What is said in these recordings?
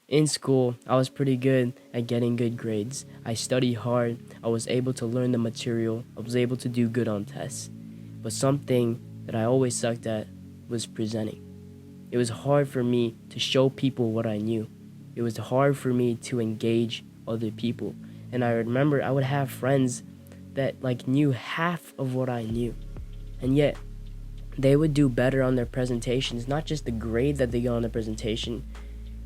In school, I was pretty good at getting good grades. I studied hard. I was able to learn the material. I was able to do good on tests. But something that I always sucked at was presenting. It was hard for me to show people what I knew. It was hard for me to engage other people. And I remember I would have friends that knew half of what I knew. And yet they would do better on their presentations, not just the grade that they got on the presentation,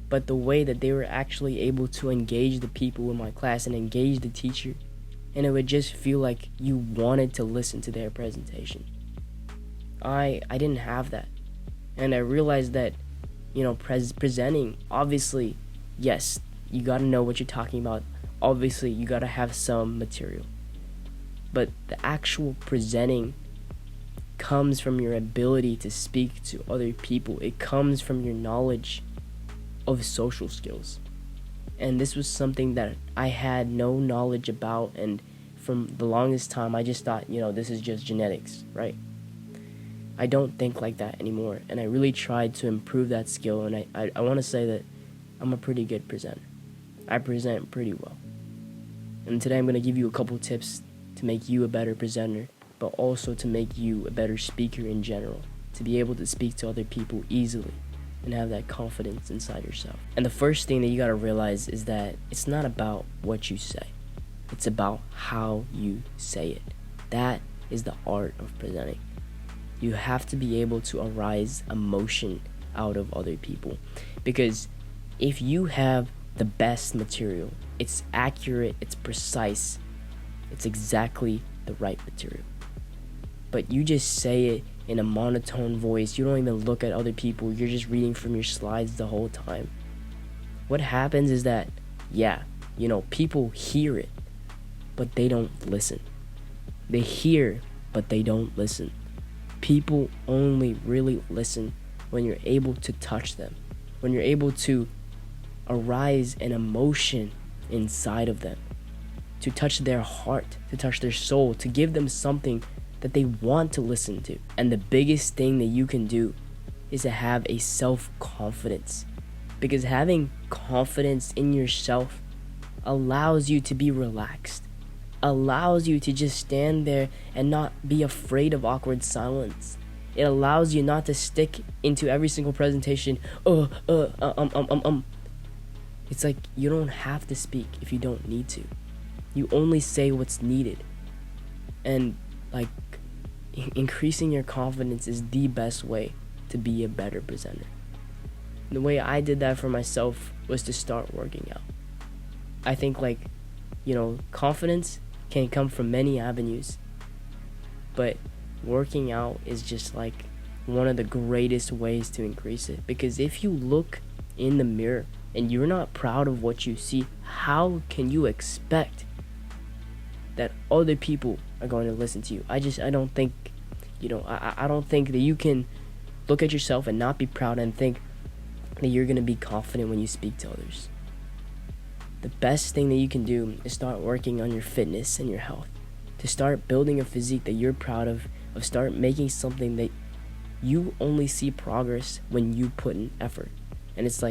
but the way that they were actually able to engage the people in my class and engage the teacher. And it would just feel like you wanted to listen to their presentation. I didn't have that. And I realized that, presenting, obviously, yes, you gotta know what you're talking about. Obviously, you gotta have some material. But the actual presenting comes from your ability to speak to other people. It comes from your knowledge of social skills. And this was something that I had no knowledge about, and from the longest time I just thought, this is just genetics, right? I don't think like that anymore, and I really tried to improve that skill, and I want to say that I'm a pretty good presenter. I present pretty well. And today I'm going to give you a couple tips to make you a better presenter, but also to make you a better speaker in general, to be able to speak to other people easily and have that confidence inside yourself. And the first thing that you gotta realize is that it's not about what you say. It's about how you say it. That is the art of presenting. You have to be able to arise emotion out of other people. Because if you have the best material, it's accurate, it's precise, it's exactly the right material. But you just say it in a monotone voice. You don't even look at other people. You're just reading from your slides the whole time. What happens is that, people hear it, but they don't listen. They hear, but they don't listen. People only really listen when you're able to touch them, when you're able to arise an emotion inside of them, to touch their heart, to touch their soul, to give them something that they want to listen to. And the biggest thing that you can do is to have a self-confidence, because having confidence in yourself allows you to be relaxed, allows you to just stand there and not be afraid of awkward silence. It allows you not to stick into every single presentation, It's like you don't have to speak if you don't need to. You only say what's needed. And increasing your confidence is the best way to be a better presenter. The way I did that for myself was to start working out. I think confidence can come from many avenues, but working out is just one of the greatest ways to increase it. Because if you look in the mirror and you're not proud of what you see, how can you expect that other people are going to listen to you? I don't think, I don't think that you can look at yourself and not be proud and think that you're going to be confident when you speak to others. The best thing that you can do is start working on your fitness and your health, to start building a physique that you're proud of start making something that you only see progress when you put in effort. And it's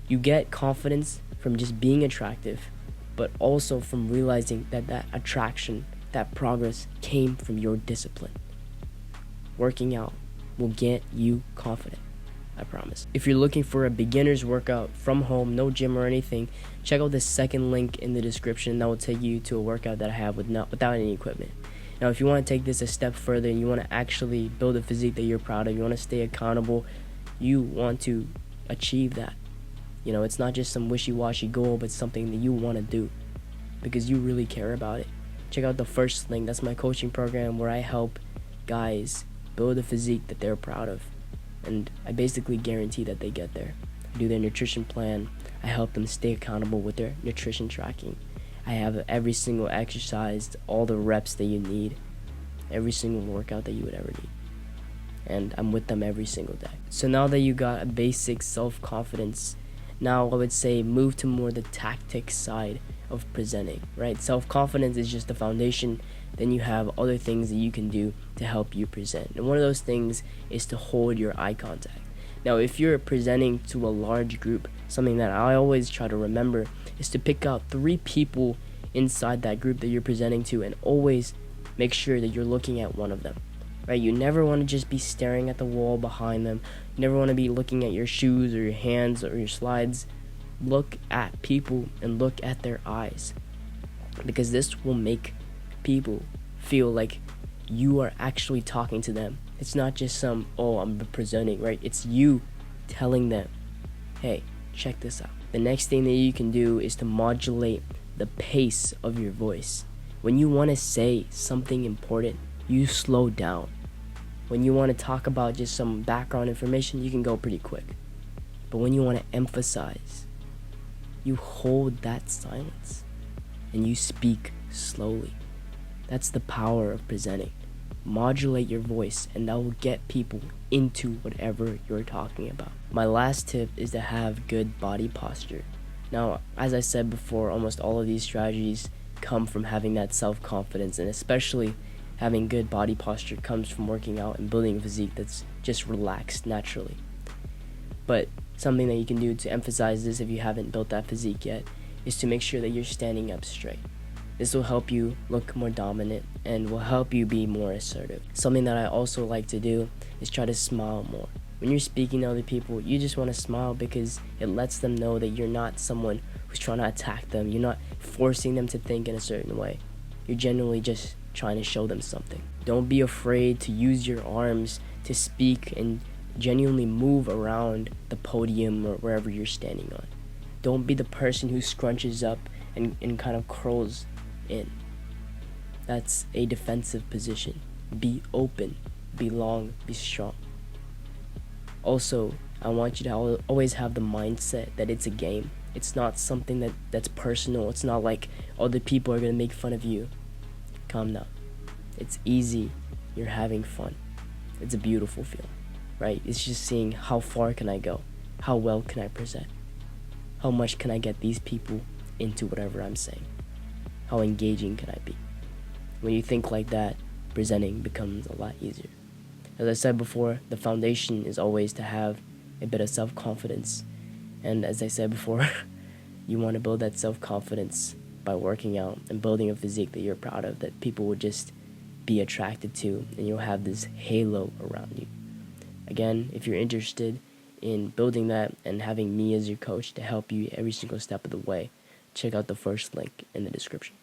you get confidence from just being attractive, but also from realizing that attraction, that progress came from your discipline. Working out will get you confident, I promise. If you're looking for a beginner's workout from home, no gym or anything, check out the second link in the description. That will take you to a workout that I have without any equipment. Now, if you want to take this a step further and you want to actually build a physique that you're proud of, you want to stay accountable, you want to achieve that. It's not just some wishy-washy goal, but something that you want to do because you really care about it. Check out the first link. That's my coaching program where I help guys build a physique that they're proud of. And I basically guarantee that they get there. I do their nutrition plan. I help them stay accountable with their nutrition tracking. I have every single exercise, all the reps that you need, every single workout that you would ever need. And I'm with them every single day. So now that you got a basic self-confidence, now I would say move to more the tactics side of presenting, right? Self-confidence is just the foundation. Then you have other things that you can do to help you present. And one of those things is to hold your eye contact. Now, if you're presenting to a large group, something that I always try to remember is to pick out 3 people inside that group that you're presenting to, and always make sure that you're looking at one of them, right? You never want to just be staring at the wall behind them. You never want to be looking at your shoes or your hands or your slides. Look at people and look at their eyes, because this will make people feel like you are actually talking to them. It's not just some, oh, I'm presenting, right? It's you telling them, hey, check this out. The next thing that you can do is to modulate the pace of your voice. When you want to say something important, you slow down. When you want to talk about just some background information, you can go pretty quick. But when you want to emphasize, you hold that silence and you speak slowly. That's the power of presenting. Modulate your voice, and that will get people into whatever you're talking about. My last tip is to have good body posture. Now, as I said before, almost all of these strategies come from having that self-confidence, and especially having good body posture comes from working out and building a physique that's just relaxed naturally. But something that you can do to emphasize this if you haven't built that physique yet is to make sure that you're standing up straight. This will help you look more dominant and will help you be more assertive. Something that I also like to do is try to smile more. When you're speaking to other people, you just want to smile because it lets them know that you're not someone who's trying to attack them. You're not forcing them to think in a certain way. You're genuinely just trying to show them something. Don't be afraid to use your arms to speak and genuinely move around the podium or wherever you're standing on. Don't be the person who scrunches up and kind of curls in. That's a defensive position. Be open, be long, be strong. Also, I want you to always have the mindset that it's a game. It's not something that's personal. It's not like other people are going to make fun of you. Calm down. It's easy. You're having fun. It's a beautiful feeling, right? It's just seeing how far can I go? How well can I present? How much can I get these people into whatever I'm saying? How engaging can I be? When you think like that, presenting becomes a lot easier. As I said before, the foundation is always to have a bit of self-confidence. And as I said before, you want to build that self-confidence by working out and building a physique that you're proud of, that people will just be attracted to, and you'll have this halo around you. Again, if you're interested in building that and having me as your coach to help you every single step of the way, check out the first link in the description.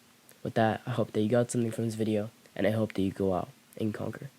With that, I hope that you got something from this video, and I hope that you go out and conquer.